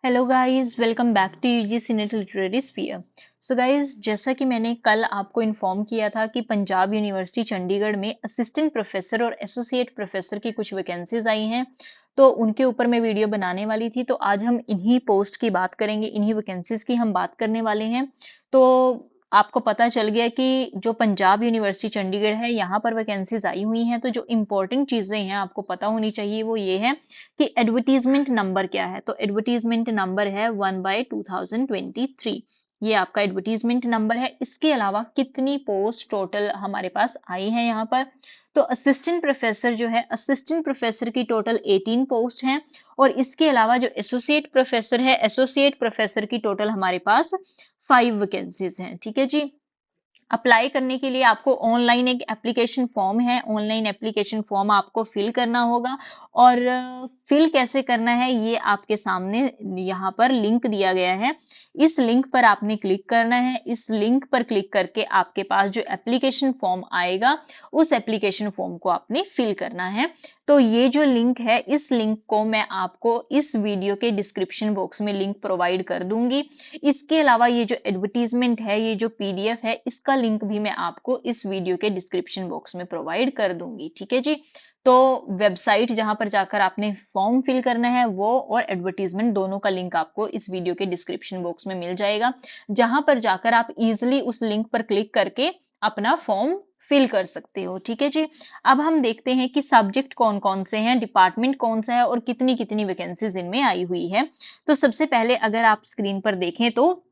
Hello guys, welcome back to UGC NET literary sphere. So guys, जैसा कि मैंने कल आपको इन्फॉर्म किया था कि पंजाब यूनिवर्सिटी चंडीगढ़ में असिस्टेंट प्रोफेसर और एसोसिएट प्रोफेसर की कुछ वैकेंसीज आई हैं, तो उनके ऊपर मैं वीडियो बनाने वाली थी। तो आज हम इन्हीं पोस्ट की बात करेंगे, इन्हीं वैकेंसीज की हम बात करने वाले हैं। तो आपको पता चल गया कि जो पंजाब यूनिवर्सिटी चंडीगढ़ है, यहाँ पर वैकेंसीज आई हुई हैं। तो जो इंपॉर्टेंट चीजें हैं आपको पता होनी चाहिए वो ये है कि एडवर्टीजमेंट नंबर क्या है। तो एडवर्टीजमेंट नंबर है 1/2023। ये आपका एडवर्टीजमेंट नंबर है। इसके अलावा कितनी पोस्ट टोटल हमारे पास आई है यहाँ पर। तो असिस्टेंट प्रोफेसर जो है, असिस्टेंट प्रोफेसर की टोटल 18 पोस्ट हैं। और इसके अलावा जो एसोसिएट प्रोफेसर है, एसोसिएट प्रोफेसर की टोटल हमारे पास 5 वैकेंसीज हैं। ठीक है जी। अप्लाई करने के लिए आपको ऑनलाइन एक एप्लीकेशन फॉर्म है, ऑनलाइन एप्लीकेशन फॉर्म आपको फिल करना होगा। और फिल कैसे करना है ये आपके सामने यहाँ पर लिंक दिया गया है। इस लिंक पर आपने क्लिक करना है। इस लिंक पर क्लिक करके आपके पास जो एप्लीकेशन फॉर्म आएगा, उस एप्लीकेशन फॉर्म को आपने फिल करना है। तो ये जो लिंक है, इस लिंक को मैं आपको इस वीडियो के डिस्क्रिप्शन बॉक्स में लिंक प्रोवाइड कर दूंगी। इसके अलावा ये जो एडवर्टीजमेंट है, ये जो पीडीएफ है, इसका लिंक भी मैं आपको इस वीडियो के डिस्क्रिप्शन बॉक्स में प्रोवाइड कर दूंगी। ठीक है जी। तो वेबसाइट जहां पर जाकर आपने फॉर्म फिल करना है वो और एडवर्टीजमेंट दोनों का लिंक आपको इस वीडियो के डिस्क्रिप्शन बॉक्स में मिल जाएगा, जहां पर जाकर आप इजिली उस लिंक पर क्लिक करके अपना फॉर्म फिल कर सकते हो। ठीक है जी। अब हम देखते हैं कि सब्जेक्ट कौन कौन से हैं, डिपार्टमेंट कौन सा है और कितनी कितनी वैकेंसीज इनमें आई हुई है। तो सबसे पहले अगर आप स्क्रीन पर देखें तो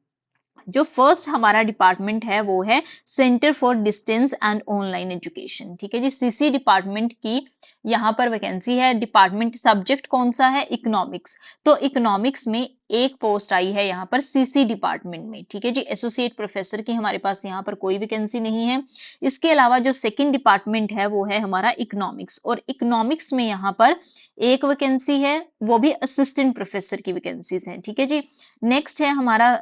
जो फर्स्ट हमारा डिपार्टमेंट है वो है centre for distance and online education. ठीक है जी। सीसी डिपार्टमेंट की यहाँ पर वैकेंसी है। डिपार्टमेंट सब्जेक्ट कौन सा है? इकोनॉमिक्स। तो इकोनॉमिक्स में एक पोस्ट आई है यहाँ पर सीसी डिपार्टमेंट में। ठीक है जी। एसोसिएट प्रोफेसर की हमारे पास यहाँ पर कोई वैकेंसी नहीं है। इसके अलावा जो सेकंड डिपार्टमेंट है वो है हमारा इकोनॉमिक्स, और इकोनॉमिक्स में यहाँ पर एक वैकेंसी है, वो भी असिस्टेंट प्रोफेसर की वैकेंसीज है। ठीक है जी। नेक्स्ट है हमारा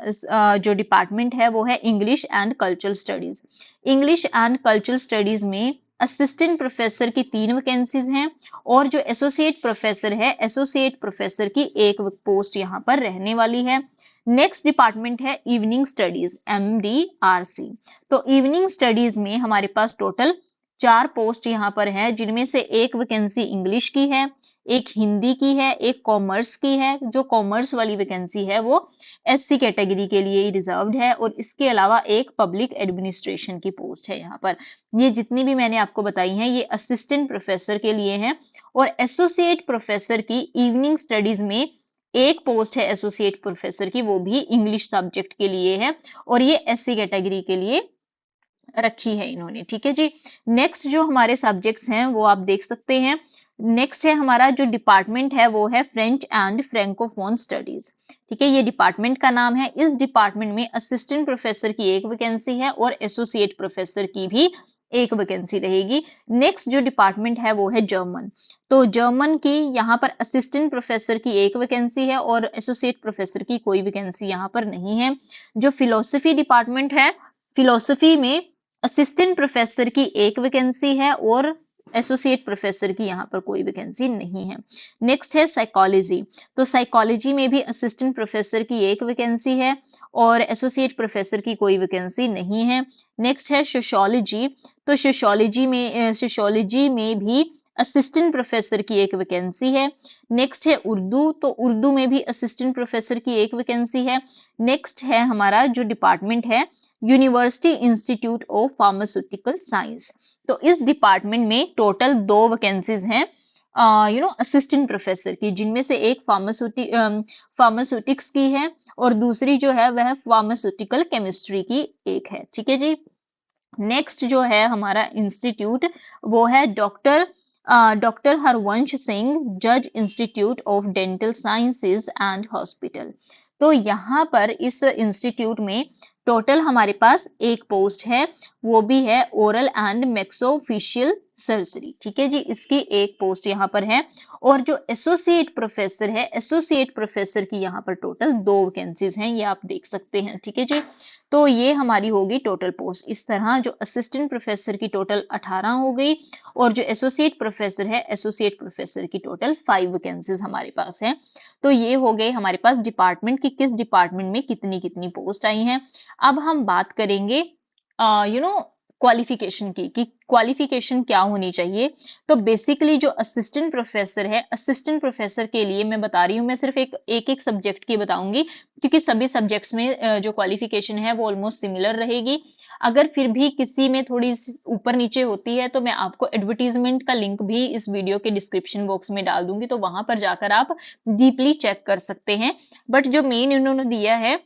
जो डिपार्टमेंट है वो है English and cultural studies. English and cultural studies में असिस्टेंट प्रोफेसर की 3 वैकेंसीज हैं, और जो एसोसिएट प्रोफेसर है, एसोसिएट प्रोफेसर की एक पोस्ट यहाँ पर रहने वाली है। नेक्स्ट डिपार्टमेंट है इवनिंग स्टडीज, MDRC। तो इवनिंग स्टडीज में हमारे पास टोटल 4 पोस्ट यहाँ पर है, जिनमें से एक वैकेंसी इंग्लिश की है, एक हिंदी की है, एक कॉमर्स की है। जो कॉमर्स वाली वैकेंसी है वो SC कैटेगरी के लिए ही रिजर्व्ड है, और इसके अलावा एक पब्लिक एडमिनिस्ट्रेशन की पोस्ट है यहाँ पर। ये जितनी भी मैंने आपको बताई हैं ये असिस्टेंट प्रोफेसर के लिए हैं। और एसोसिएट प्रोफेसर की इवनिंग स्टडीज में एक पोस्ट है एसोसिएट प्रोफेसर की, वो भी इंग्लिश सब्जेक्ट के लिए है, और ये SC कैटेगरी के लिए रखी है इन्होंने। ठीक है जी। नेक्स्ट जो हमारे सब्जेक्ट्स हैं वो आप देख सकते हैं। नेक्स्ट है हमारा जो डिपार्टमेंट है वो है फ्रेंच एंड फ्रेंकोफोन स्टडीज। ठीक है, ये डिपार्टमेंट का नाम है। इस डिपार्टमेंट में असिस्टेंट प्रोफेसर की एक वैकेंसी है और एसोसिएट प्रोफेसर की भी एक वैकेंसी रहेगी। नेक्स्ट जो डिपार्टमेंट है वो है जर्मन। तो जर्मन की यहाँ पर असिस्टेंट प्रोफेसर की एक वैकेंसी है और एसोसिएट प्रोफेसर की कोई वैकेंसी यहाँ पर नहीं है। जो फिलोसफी डिपार्टमेंट है, फिलोसफी में असिस्टेंट प्रोफेसर की एक वैकेंसी है और एसोसिएट प्रोफेसर की यहाँ पर कोई वैकेंसी नहीं है। नेक्स्ट है साइकोलॉजी। तो साइकोलॉजी में भी असिस्टेंट प्रोफेसर की एक वैकेंसी है और एसोसिएट प्रोफेसर की कोई वैकेंसी नहीं है। नेक्स्ट है सोशियोलॉजी। तो सोशियोलॉजी में भी असिस्टेंट प्रोफेसर की एक वैकेंसी है। नेक्स्ट है उर्दू। तो उर्दू में भी असिस्टेंट प्रोफेसर की एक वैकेंसी है। नेक्स्ट है हमारा जो डिपार्टमेंट है university institute of pharmaceutical science. तो इस डिपार्टमेंट में टोटल 2 वैकेंसीज हैं असिस्टेंट प्रोफेसर की, जिनमें से एक फार्मास्यूटिक्स की है और दूसरी जो है वह फार्मास्यूटिकल केमिस्ट्री की एक है। ठीक है जी। नेक्स्ट जो है हमारा इंस्टीट्यूट वो है डॉक्टर हरवंश सिंह जज institute of dental sciences and hospital. तो यहाँ पर इस इंस्टीट्यूट में टोटल हमारे पास एक पोस्ट है, वो भी है ओरल एंड मैक्सोफेशियल सर्जरी। ठीक है जी, इसकी एक पोस्ट यहाँ पर है। और जो एसोसिएट प्रोफेसर है, एसोसिएट प्रोफेसर की यहाँ पर टोटल 2 वैकेंसीज हैं, ये आप देख सकते हैं। ठीक है जी, तो ये हमारी होगी टोटल पोस्ट। इस तरह जो असिस्टेंट प्रोफेसर की टोटल 18 हो गई, और जो एसोसिएट प्रोफेसर है, एसोसिएट प्रोफेसर की टोटल 5 वैकेंसीज हमारे पास है। तो ये हो गए हमारे पास डिपार्टमेंट की किस डिपार्टमेंट में कितनी कितनी पोस्ट आई हैं। अब हम बात करेंगे क्वालिफिकेशन की, कि क्वालिफिकेशन क्या होनी चाहिए। तो बेसिकली जो असिस्टेंट प्रोफेसर है, असिस्टेंट प्रोफेसर के लिए मैं बता रही हूँ, मैं सिर्फ एक सब्जेक्ट की बताऊंगी, क्योंकि सभी सब्जेक्ट्स में जो क्वालिफिकेशन है वो ऑलमोस्ट सिमिलर रहेगी। अगर फिर भी किसी में थोड़ी ऊपर नीचे होती है तो मैं आपको एडवर्टीजमेंट का लिंक भी इस वीडियो के डिस्क्रिप्शन बॉक्स में डाल दूंगी, तो वहां पर जाकर आप डीपली चेक कर सकते हैं। बट जो मेन इन्होंने दिया है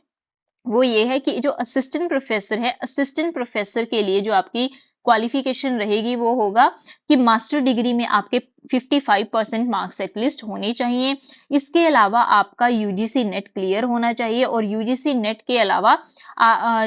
वो ये है कि जो असिस्टेंट प्रोफेसर है, असिस्टेंट प्रोफेसर के लिए जो आपकी क्वालिफिकेशन रहेगी वो होगा कि मास्टर डिग्री में आपके 55% मार्क्स एटलीस्ट होने चाहिए। इसके अलावा आपका यूजीसी नेट क्लियर होना चाहिए, और यूजीसी नेट के अलावा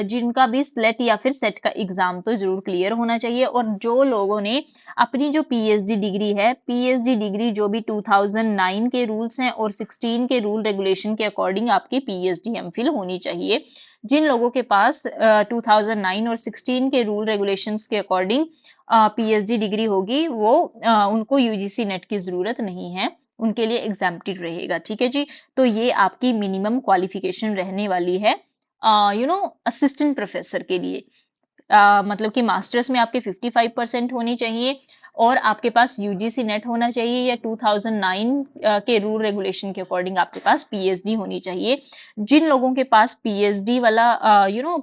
जिनका भी स्लेट या फिर सेट का एग्जाम तो जरूर क्लियर होना चाहिए। और जो लोगों ने अपनी जो पीएचडी डिग्री है, पीएचडी डिग्री जो भी 2009 के रूल्स हैं और 16 के रूल रेगुलेशन के अकॉर्डिंग आपकी पीएचडी एमफिल होनी चाहिए। जिन लोगों के पास 2009 और 16 के रूल रेगुलेशंस के अकॉर्डिंग पीएचडी डिग्री होगी, वो उनको यूजीसी नेट की जरूरत नहीं है, उनके लिए एग्जाम्प्टेड रहेगा। ठीक है जी, तो ये आपकी मिनिमम क्वालिफिकेशन रहने वाली है असिस्टेंट प्रोफेसर के लिए। मतलब कि मास्टर्स में आपके 55% होनी चाहिए, और आपके पास यूजीसी नेट होना चाहिए, या 2009 के रूल रेगुलेशन के अकॉर्डिंग आपके पास पीएचडी होनी चाहिए। जिन लोगों के पास पीएचडी वाला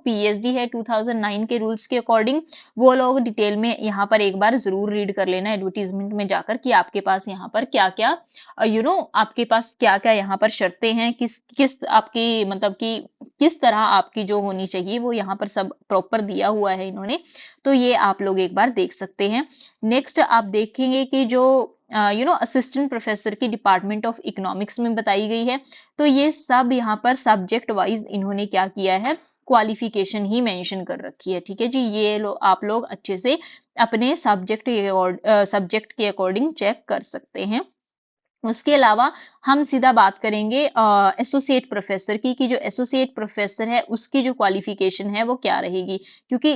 पीएचडी है 2009 के रूल्स के अकॉर्डिंग, वो लोग डिटेल में यहाँ पर एक बार जरूर रीड कर लेना एडवर्टीजमेंट में जाकर, कि आपके पास यहाँ पर क्या क्या आपके पास क्या क्या यहाँ पर शर्तें हैं, किस किस आपकी मतलब कि किस तरह आपकी जो होनी चाहिए वो यहाँ पर सब प्रॉपर दिया हुआ है इन्होंने। तो ये आप लोग एक बार देख सकते हैं। नेक्स्ट आप देखेंगे कि जो असिस्टेंट प्रोफेसर की डिपार्टमेंट ऑफ इकोनॉमिक्स में बताई गई है, तो ये सब यहाँ पर सब्जेक्ट वाइज इन्होंने क्या किया है, क्वालिफिकेशन ही मेंशन कर रखी है। ठीक है जी, ये आप लोग अच्छे से अपने सब्जेक्ट के अकॉर्डिंग चेक कर सकते हैं। उसके अलावा हम सीधा बात करेंगे एसोसिएट प्रोफेसर की, कि जो एसोसिएट प्रोफेसर है उसकी जो क्वालिफिकेशन है वो क्या रहेगी। क्योंकि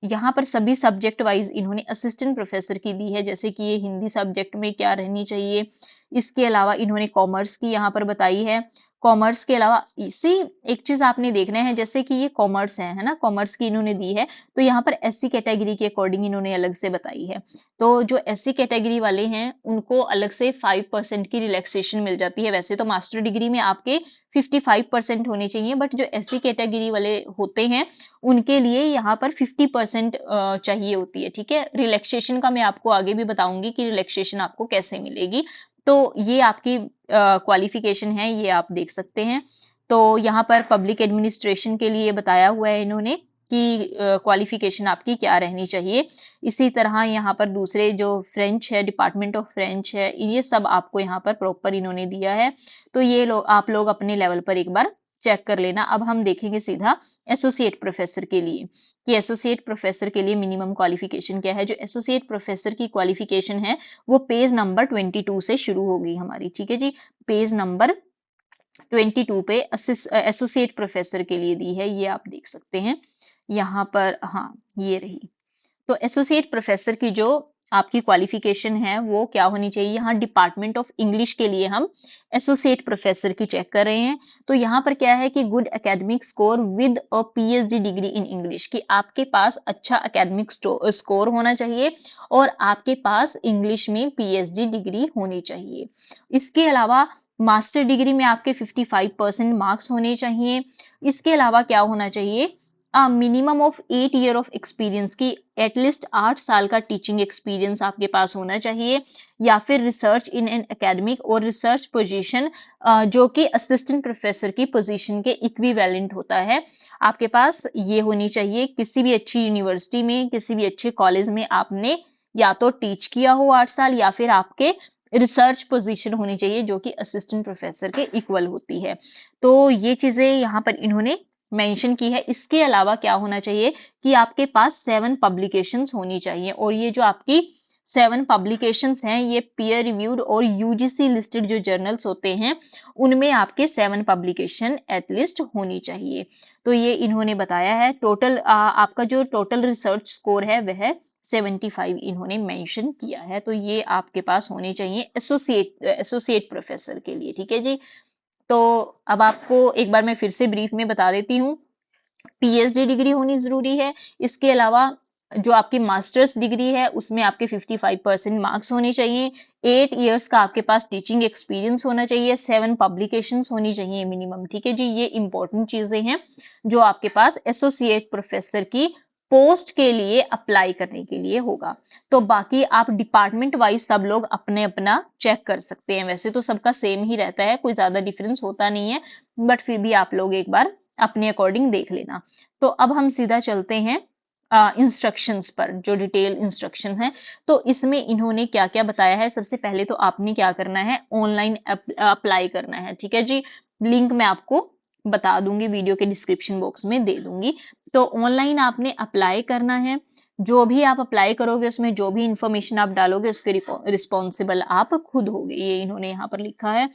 यहाँ पर सभी सब्जेक्ट वाइज इन्होंने असिस्टेंट प्रोफेसर की दी है, जैसे कि ये हिंदी सब्जेक्ट में क्या रहनी चाहिए। इसके अलावा इन्होंने कॉमर्स की यहाँ पर बताई है। कॉमर्स के अलावा इसी एक चीज आपने देखना है, जैसे कि ये कॉमर्स है ना, कॉमर्स की इन्होंने दी है, तो यहाँ पर एससी कैटेगरी के अकॉर्डिंग इन्होंने अलग से बताई है। तो जो एससी कैटेगरी वाले हैं उनको अलग से 5% की रिलैक्सेशन मिल जाती है। वैसे तो मास्टर डिग्री में आपके 55% होने चाहिए, बट जो एससी कैटेगरी वाले होते हैं उनके लिए यहाँ पर 50% चाहिए होती है। ठीक है, रिलैक्सेशन का मैं आपको आगे भी बताऊंगी कि रिलैक्सेशन आपको कैसे मिलेगी। तो ये आपकी क्वालिफिकेशन है, ये आप देख सकते हैं। तो यहाँ पर पब्लिक एडमिनिस्ट्रेशन के लिए बताया हुआ है इन्होंने कि क्वालिफिकेशन आपकी क्या रहनी चाहिए। इसी तरह यहाँ पर दूसरे जो फ्रेंच है, डिपार्टमेंट ऑफ फ्रेंच है, ये सब आपको यहाँ पर प्रॉपर इन्होंने दिया है। तो ये आप लोग अपने लेवल पर एक बार चेक कर लेना। अब हम देखेंगे सीधा एसोसिएट प्रोफेसर के लिए, कि एसोसिएट प्रोफेसर के लिए मिनिमम क्वालिफिकेशन क्या है। जो एसोसिएट प्रोफेसर की क्वालिफिकेशन है वो पेज नंबर 22 से शुरू होगी हमारी। ठीक है जी, पेज नंबर 22 पे एसोसिएट प्रोफेसर के लिए दी है, ये आप देख सकते हैं यहाँ पर। हाँ, ये रही। तो एसोसिएट प्रोफेसर की जो आपकी क्वालिफिकेशन है वो क्या होनी चाहिए। यहाँ डिपार्टमेंट ऑफ इंग्लिश के लिए हम एसोसिएट प्रोफेसर की चेक कर रहे हैं। तो यहाँ पर क्या है कि good academic score with a PhD degree in English, कि आपके पास अच्छा एकेडमिक स्कोर होना चाहिए और आपके पास इंग्लिश में पीएचडी डिग्री होनी चाहिए। इसके अलावा मास्टर डिग्री में आपके 55% मार्क्स होने चाहिए। इसके अलावा क्या होना चाहिए, minimum of 8 year of experience, की एटलीस्ट 8 साल का टीचिंग एक्सपीरियंस आपके पास होना चाहिए, या फिर रिसर्च इन एन एकेडमिक और रिसर्च पोजीशन जो कि असिस्टेंट प्रोफेसर की पोजीशन के इक्विवेलेंट होता है, आपके पास ये होनी चाहिए। किसी भी अच्छी यूनिवर्सिटी में, किसी भी अच्छे कॉलेज में आपने या तो टीच किया हो 8 साल, या फिर आपके रिसर्च पोजीशन होनी चाहिए जो कि असिस्टेंट प्रोफेसर के इक्वल होती है। तो ये चीजें यहाँ पर इन्होंने मेंशन की है। इसके अलावा क्या होना चाहिए कि आपके पास 7 पब्लिकेशंस होनी चाहिए, और ये जो आपकी 7 पब्लिकेशंस हैं ये पीयर रिव्यूड और यूजीसी लिस्टेड जो जर्नल्स होते हैं उनमें आपके 7 पब्लिकेशन एटलीस्ट होनी चाहिए। तो ये इन्होंने बताया है। टोटल आपका जो टोटल रिसर्च स्कोर है वह 75 इन्होंने मेंशन किया है। तो ये आपके पास होने चाहिए एसोसिएट प्रोफेसर के लिए। ठीक है जी। तो अब आपको एक बार मैं फिर से ब्रीफ में बता देती हूँ। पीएचडी डिग्री होनी जरूरी है। इसके अलावा जो आपकी मास्टर्स डिग्री है उसमें आपके 55% मार्क्स होने चाहिए। 8 इयर्स का आपके पास टीचिंग एक्सपीरियंस होना चाहिए। 7 पब्लिकेशंस होनी चाहिए मिनिमम। ठीक है जी। ये इंपॉर्टेंट चीजें हैं जो आपके पास एसोसिएट प्रोफेसर की पोस्ट के लिए अप्लाई करने के लिए होगा। तो बाकी आप डिपार्टमेंट वाइज सब लोग अपने अपना चेक कर सकते हैं। वैसे तो सबका सेम ही रहता है, कोई ज्यादा डिफरेंस होता नहीं है, बट फिर भी आप लोग एक बार अपने अकॉर्डिंग देख लेना। तो अब हम सीधा चलते हैं इंस्ट्रक्शंस पर, जो डिटेल इंस्ट्रक्शन है। तो इसमें इन्होंने क्या क्या बताया है। सबसे पहले तो आपने क्या करना है, ऑनलाइन अप्लाई करना है। ठीक है जी। लिंक मैं आपको बता दूंगी, वीडियो के डिस्क्रिप्शन बॉक्स में दे दूंगी। तो ऑनलाइन आपने अप्लाई करना है। जो भी आप अप्लाई करोगे उसमें जो भी इंफॉर्मेशन आप डालोगे उसके रिस्पॉन्सिबल आप खुद होगे, ये इन्होंने यहाँ पर लिखा है।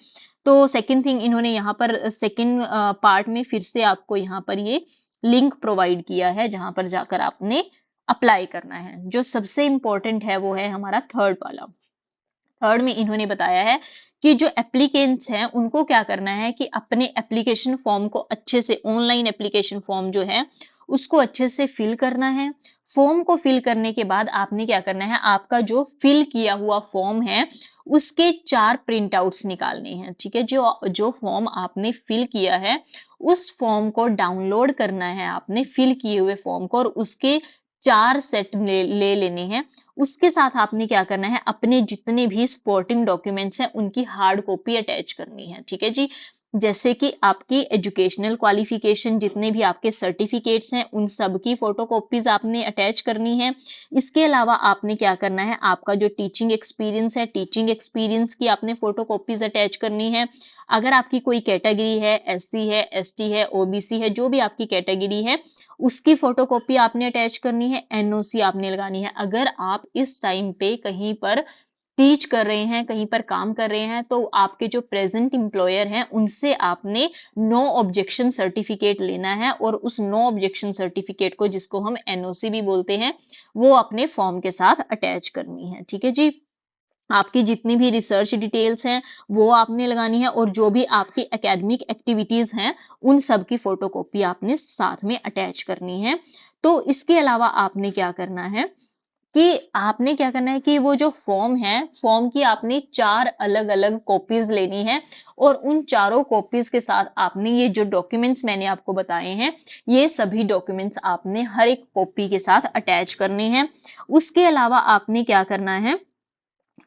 तो सेकंड थिंग इन्होंने यहाँ पर सेकंड पार्ट में फिर से आपको यहाँ पर ये लिंक प्रोवाइड किया है जहां पर जाकर आपने अप्लाई करना है। जो सबसे इंपॉर्टेंट है वो है हमारा थर्ड वाला। थर्ड में इन्होंने बताया है कि जो एप्लीकेंट्स हैं उनको क्या करना है कि अपने एप्लीकेशन फॉर्म को अच्छे से, ऑनलाइन एप्लीकेशन फॉर्म जो है उसको अच्छे से फिल करना है। फॉर्म को फिल करने के बाद आपने क्या करना है, आपका जो फिल किया हुआ फॉर्म है उसके 4 प्रिंट आउट्स निकालने हैं। ठीक है। जो जो फॉर्म आपने फिल किया है उस फॉर्म को डाउनलोड करना है आपने, फिल किए हुए फॉर्म को, और उसके 4 सेट ले लेने हैं। उसके साथ आपने क्या करना है, अपने जितने भी सपोर्टिंग डॉक्यूमेंट्स हैं उनकी हार्ड कॉपी अटैच करनी है। ठीक है जी। जैसे कि आपकी एजुकेशनल क्वालिफिकेशन, जितने भी आपके सर्टिफिकेट्स हैं उन सब की फोटोकॉपीज आपने अटैच करनी है। इसके अलावा आपने क्या करना है, आपका जो टीचिंग एक्सपीरियंस है, टीचिंग एक्सपीरियंस की आपने फोटोकॉपीज अटैच करनी है। अगर आपकी कोई कैटेगरी है, एससी है, एसटी है, ओबीसी है, जो भी आपकी कैटेगरी है उसकी फोटोकॉपी आपने अटैच करनी है। एनओसी आपने लगानी है। अगर आप इस टाइम पे कहीं पर टीच कर रहे हैं, कहीं पर काम कर रहे हैं, तो आपके जो प्रेजेंट एम्प्लॉयर हैं उनसे आपने नो ऑब्जेक्शन सर्टिफिकेट लेना है, और उस नो ऑब्जेक्शन सर्टिफिकेट को, जिसको हम एनओसी भी बोलते हैं, वो अपने फॉर्म के साथ अटैच करनी है। ठीक है जी। आपकी जितनी भी रिसर्च डिटेल्स हैं वो आपने लगानी है, और जो भी आपकी एकेडमिक एक्टिविटीज हैं उन सब की फोटोकॉपी आपने साथ में अटैच करनी है। तो इसके अलावा आपने क्या करना है कि वो जो फॉर्म है, फॉर्म की आपने 4 अलग अलग कॉपीज लेनी है, और उन चारों कॉपीज के साथ आपने ये जो डॉक्यूमेंट्स मैंने आपको बताए हैं ये सभी डॉक्यूमेंट्स आपने हर एक कॉपी के साथ अटैच करने हैं। उसके अलावा आपने क्या करना है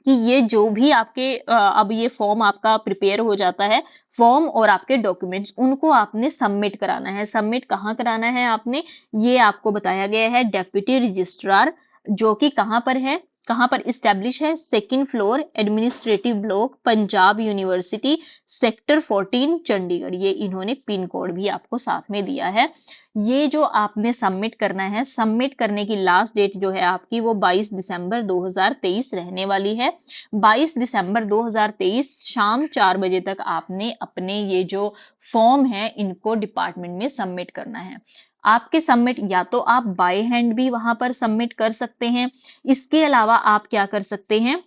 कि ये जो भी आपके अब ये फॉर्म आपका प्रिपेयर हो जाता है, फॉर्म और आपके डॉक्यूमेंट्स उनको आपने सबमिट कराना है। सबमिट कहाँ कराना है आपने, ये आपको बताया गया है। डेप्यूटी रजिस्ट्रार, जो कि कहाँ पर इस्टेब्लिश है, 2nd floor, administrative block, Punjab university, sector 14, Chandigarh. ये इन्होंने पिन कोड भी आपको साथ में दिया है। ये जो आपने सबमिट करना है, सबमिट करने की लास्ट डेट जो है आपकी वो 22 दिसंबर 2023 रहने वाली है। 22 दिसंबर 2023 शाम 4 बजे तक आपने अपने ये जो फॉर्म है इनको डिपार्टमेंट में सबमिट करना है। आपके सबमिट, या तो आप बाय हैंड भी वहां पर सबमिट कर सकते हैं। इसके अलावा आप क्या कर सकते हैं,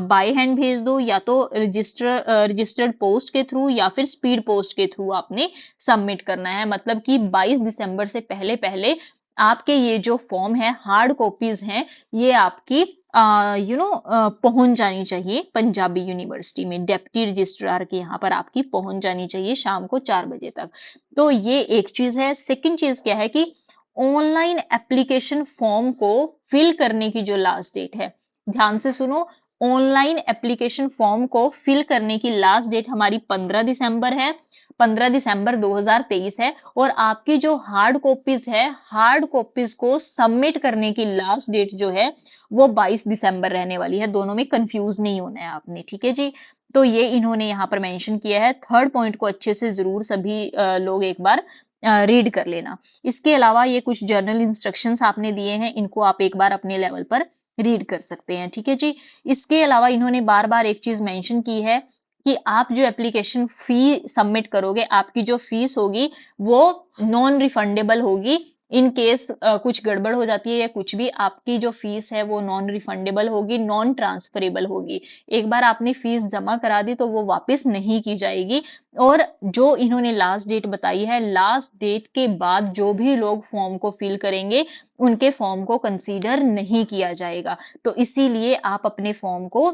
बाय हैंड भेज दो, या तो रजिस्टर्ड पोस्ट के थ्रू या फिर स्पीड पोस्ट के थ्रू आपने सबमिट करना है। मतलब कि 22 दिसंबर से पहले पहले आपके ये जो फॉर्म है, हार्ड कॉपीज हैं, ये आपकी पहुंच जानी चाहिए पंजाबी यूनिवर्सिटी में। डेप्टी रजिस्ट्रार के यहाँ पर आपकी पहुंच जानी चाहिए शाम को 4 बजे तक। तो ये एक चीज है। सेकंड चीज क्या है कि ऑनलाइन एप्लीकेशन फॉर्म को फिल करने की जो लास्ट डेट है, ध्यान से सुनो, ऑनलाइन एप्लीकेशन फॉर्म को फिल करने की लास्ट डेट हमारी 15 दिसंबर है। 15 दिसंबर 2023 है। और आपकी जो हार्ड कॉपीज है, हार्ड कॉपीज को सबमिट करने की लास्ट डेट जो है वो 22 दिसंबर रहने वाली है। दोनों में कंफ्यूज नहीं होना है आपने। ठीक है जी। तो ये इन्होंने यहाँ पर मेंशन किया है। थर्ड पॉइंट को अच्छे से जरूर सभी लोग एक बार रीड कर लेना। इसके अलावा ये कुछ जर्नल इंस्ट्रक्शंस आपने दिए हैं, इनको आप एक बार अपने लेवल पर रीड कर सकते हैं, ठीक है जी। इसके अलावा इन्होंने बार बार एक चीज मेंशन की है कि आप जो एप्लीकेशन फी सबमिट करोगे, आपकी जो फीस होगी वो नॉन रिफंडेबल होगी। इन केस कुछ गड़बड़ हो जाती है या कुछ भी, आपकी जो फीस है वो नॉन रिफंडेबल होगी, नॉन ट्रांसफरेबल होगी। एक बार आपने फीस जमा करा दी तो वो वापस नहीं की जाएगी। और जो इन्होंने लास्ट डेट बताई है, लास्ट डेट के बाद जो भी लोग फॉर्म को फिल करेंगे उनके फॉर्म को कंसीडर नहीं किया जाएगा। तो इसीलिए आप अपने फॉर्म को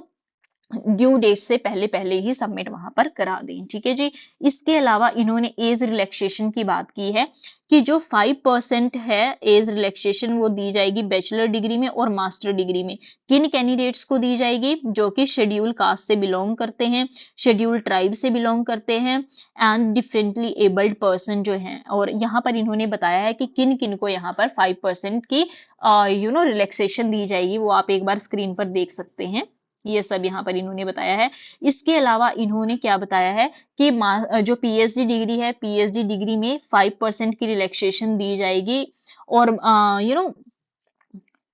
ड्यू डेट से पहले पहले ही सबमिट वहां पर करा दें, ठीक है जी। इसके अलावा इन्होंने एज रिलैक्सेशन की बात की है कि जो 5% है एज रिलैक्सेशन वो दी जाएगी बैचलर डिग्री में और मास्टर डिग्री में। किन कैंडिडेट्स को दी जाएगी? जो कि शेड्यूल कास्ट से बिलोंग करते हैं, शेड्यूल ट्राइब से बिलोंग करते हैं एंड डिफरेंटली एबल्ड पर्सन जो हैं। और यहाँ पर इन्होंने बताया है कि किन किन को यहाँ पर 5% की रिलैक्सेशन दी जाएगी, वो आप एक बार स्क्रीन पर देख सकते हैं। ये सब यहाँ पर इन्होंने बताया है। इसके अलावा इन्होंने क्या बताया है कि जो पीएचडी डिग्री है, पीएचडी डिग्री में 5% की रिलैक्सेशन दी जाएगी और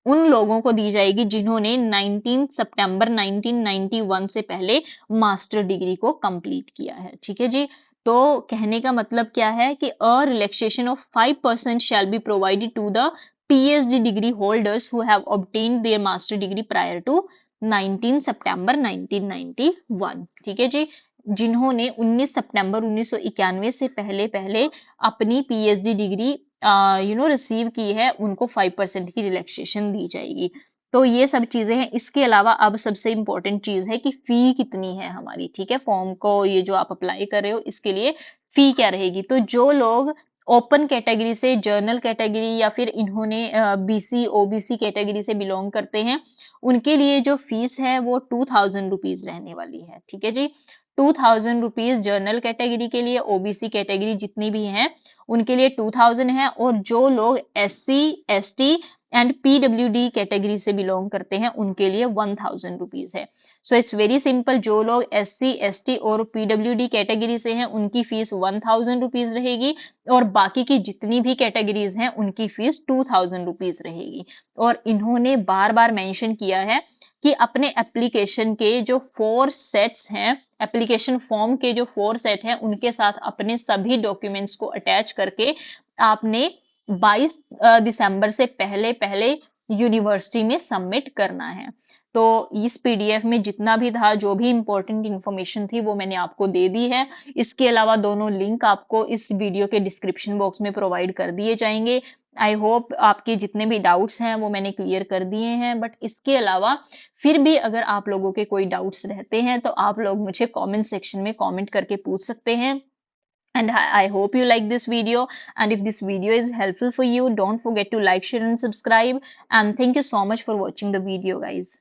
उन लोगों को दी जाएगी जिन्होंने 19 सितंबर 1991 से पहले मास्टर डिग्री को कंप्लीट किया है, ठीक है जी। तो कहने का मतलब क्या है कि a relaxation of 5% shall be provided to the PhD degree holders who have obtained their master degree prior to 19 सितंबर 1991, ठीक है जी। जिन्होंने 19 सितंबर 1991 से पहले पहले अपनी पीएचडी डिग्री रिसीव की है, उनको 5% की रिलैक्सेशन दी जाएगी। तो ये सब चीजें हैं। इसके अलावा अब सबसे इंपॉर्टेंट चीज है कि फी कितनी है हमारी, ठीक है। फॉर्म को ये जो आप अप्लाई कर रहे हो इसके लिए फी क्या रहेगी। तो जो लोग ओपन कैटेगरी से, जर्नल कैटेगरी या फिर इन्होंने बीसी ओबीसी कैटेगरी से बिलोंग करते हैं, उनके लिए जो फीस है वो 2000 रुपीज रहने वाली है, ठीक है जी। 2000 रुपीज जर्नल कैटेगरी के लिए, ओबीसी कैटेगरी जितनी भी हैं उनके लिए 2000 है। और जो लोग SC ST and PWD category से बिलोंग करते हैं उनके लिए 1000 रुपीज है। So it's very simple. जो लोग एससी एसटी और पीडब्ल्यूडी कैटेगरी से हैं उनकी फीस 1000 रुपीज रहेगी और बाकी की जितनी भी कैटेगरीज हैं उनकी फीस 2000 रुपीज रहेगी। और इन्होंने बार बार मेंशन किया है कि अपने एप्लीकेशन के जो 4 सेट्स हैं, एप्लीकेशन फॉर्म के जो 4 सेट हैं उनके साथ अपने सभी डॉक्यूमेंट्स को अटैच करके आपने 22 दिसंबर से पहले पहले यूनिवर्सिटी में सबमिट करना है। तो इस पीडीएफ में जितना भी था, जो भी इंपॉर्टेंट इंफॉर्मेशन थी वो मैंने आपको दे दी है। इसके अलावा दोनों लिंक आपको इस वीडियो के डिस्क्रिप्शन बॉक्स में प्रोवाइड कर दिए जाएंगे। आई होप आपके जितने भी डाउट्स हैं वो मैंने क्लियर कर दिए हैं। बट इसके अलावा फिर भी अगर आप लोगों के कोई डाउट्स रहते हैं तो आप लोग मुझे कमेंट सेक्शन में कमेंट करके पूछ सकते हैं। And I hope you like this video, and if this video is helpful for you, don't forget to like, share and subscribe, and thank you so much for watching the video, guys.